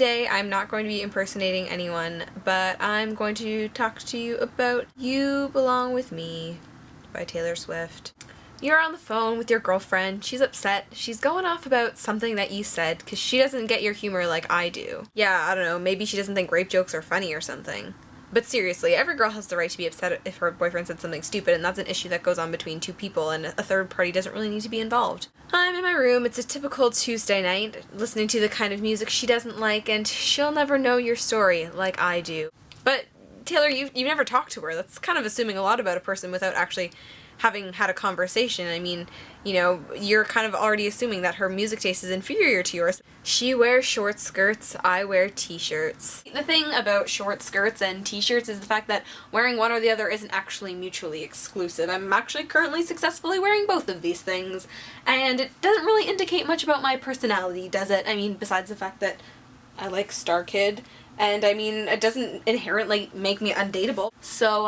Today I'm not going to be impersonating anyone, but I'm going to talk to you about You Belong With Me by Taylor Swift. You're on the phone with your girlfriend, she's upset, she's going off about something that you said because she doesn't get your humor like I do. Yeah, I don't know, maybe she doesn't think rape jokes are funny or something. But seriously, every girl has the right to be upset if her boyfriend said something stupid, and that's an issue that goes on between two people, and a third party doesn't really need to be involved. I'm in my room, it's a typical Tuesday night, listening to the kind of music she doesn't like, and she'll never know your story like I do. But, Taylor, you've never talked to her. That's kind of assuming a lot about a person without actually having had a conversation. I mean, you know, you're kind of already assuming that her music taste is inferior to yours. She wears short skirts, I wear t-shirts. The thing about short skirts and t-shirts is the fact that wearing one or the other isn't actually mutually exclusive. I'm actually currently successfully wearing both of these things, and it doesn't really indicate much about my personality, does it? I mean, besides the fact that I like Star Kid, and I mean, it doesn't inherently make me undateable. So,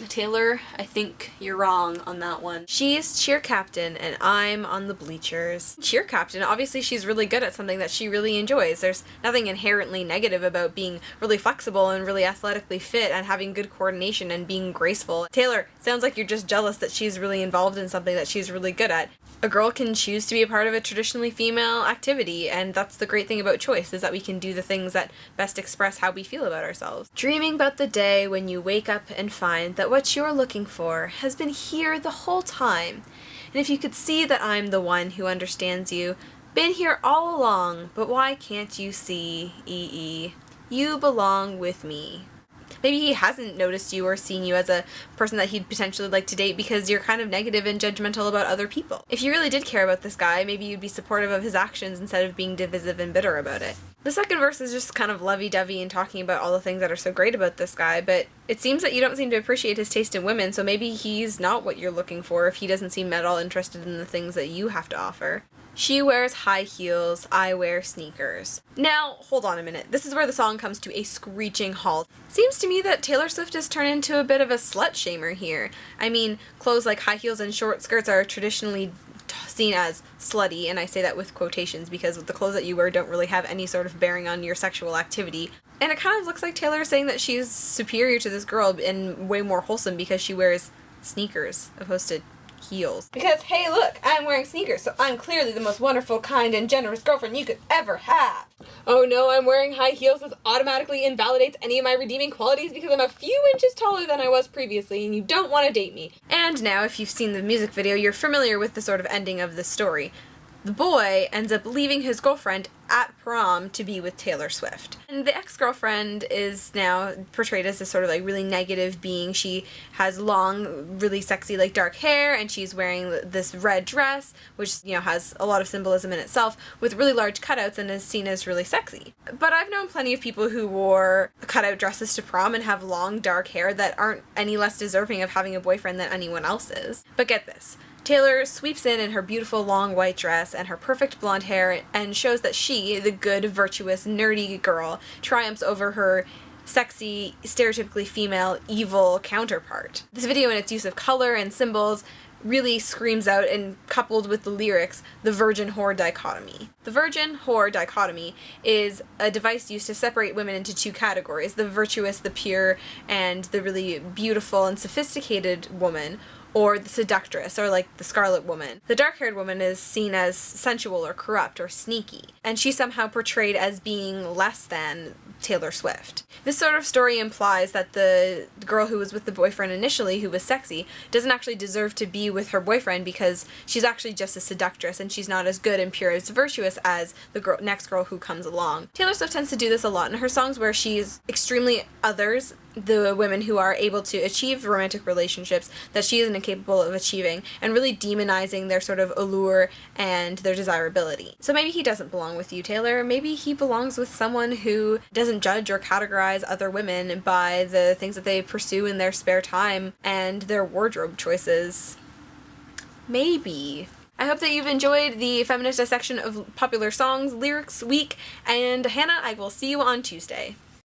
Taylor, I think you're wrong on that one. She's cheer captain, and I'm on the bleachers. Cheer captain, obviously she's really good at something that she really enjoys. There's nothing inherently negative about being really flexible and really athletically fit and having good coordination and being graceful. Taylor, sounds like you're just jealous that she's really involved in something that she's really good at. A girl can choose to be a part of a traditionally female activity, and that's the great thing about choice, is that we can do the things that best express how we feel about ourselves. Dreaming about the day when you wake up and find that what you're looking for has been here the whole time. And if you could see that I'm the one who understands you, been here all along, but why can't you see, You belong with me. Maybe he hasn't noticed you or seen you as a person that he'd potentially like to date because you're kind of negative and judgmental about other people. If you really did care about this guy, maybe you'd be supportive of his actions instead of being divisive and bitter about it. The second verse is just kind of lovey-dovey and talking about all the things that are so great about this guy, but it seems that you don't seem to appreciate his taste in women, so maybe he's not what you're looking for if he doesn't seem at all interested in the things that you have to offer. She wears high heels, I wear sneakers. Now, hold on a minute. This is where the song comes to a screeching halt. Seems to me that Taylor Swift has turned into a bit of a slut-shamer here. I mean, clothes like high heels and short skirts are traditionally seen as slutty, and I say that with quotations because the clothes that you wear don't really have any sort of bearing on your sexual activity. And it kind of looks like Taylor is saying that she's superior to this girl and way more wholesome because she wears sneakers opposed to heels. Because, hey look, I'm wearing sneakers, so I'm clearly the most wonderful, kind, and generous girlfriend you could ever have. Oh no, I'm wearing high heels. This automatically invalidates any of my redeeming qualities because I'm a few inches taller than I was previously, and you don't want to date me. And now, if you've seen the music video, you're familiar with the sort of ending of this story. The boy ends up leaving his girlfriend at prom to be with Taylor Swift. And the ex-girlfriend is now portrayed as this sort of like really negative being. She has long, really sexy like dark hair, and she's wearing this red dress, which, you know, has a lot of symbolism in itself, with really large cutouts and is seen as really sexy. But I've known plenty of people who wore cutout dresses to prom and have long dark hair that aren't any less deserving of having a boyfriend than anyone else is. But get this. Taylor sweeps in her beautiful long white dress and her perfect blonde hair and shows that she, the good, virtuous, nerdy girl, triumphs over her sexy, stereotypically female, evil counterpart. This video, in its use of color and symbols, really screams out, and coupled with the lyrics, the virgin-whore dichotomy. The virgin-whore dichotomy is a device used to separate women into two categories, the virtuous, the pure, and the really beautiful and sophisticated woman, or the seductress, or like the Scarlet Woman. The dark-haired woman is seen as sensual or corrupt or sneaky, and she's somehow portrayed as being less than Taylor Swift. This sort of story implies that the girl who was with the boyfriend initially, who was sexy, doesn't actually deserve to be with her boyfriend because she's actually just a seductress and she's not as good and pure as virtuous as the next girl who comes along. Taylor Swift tends to do this a lot in her songs, where she's extremely others the women who are able to achieve romantic relationships that she isn't incapable of achieving, and really demonizing their sort of allure and their desirability. So maybe he doesn't belong with you, Taylor. Maybe he belongs with someone who doesn't judge or categorize other women by the things that they pursue in their spare time and their wardrobe choices. Maybe. I hope that you've enjoyed the feminist dissection of popular songs lyrics week, and Hannah, I will see you on Tuesday.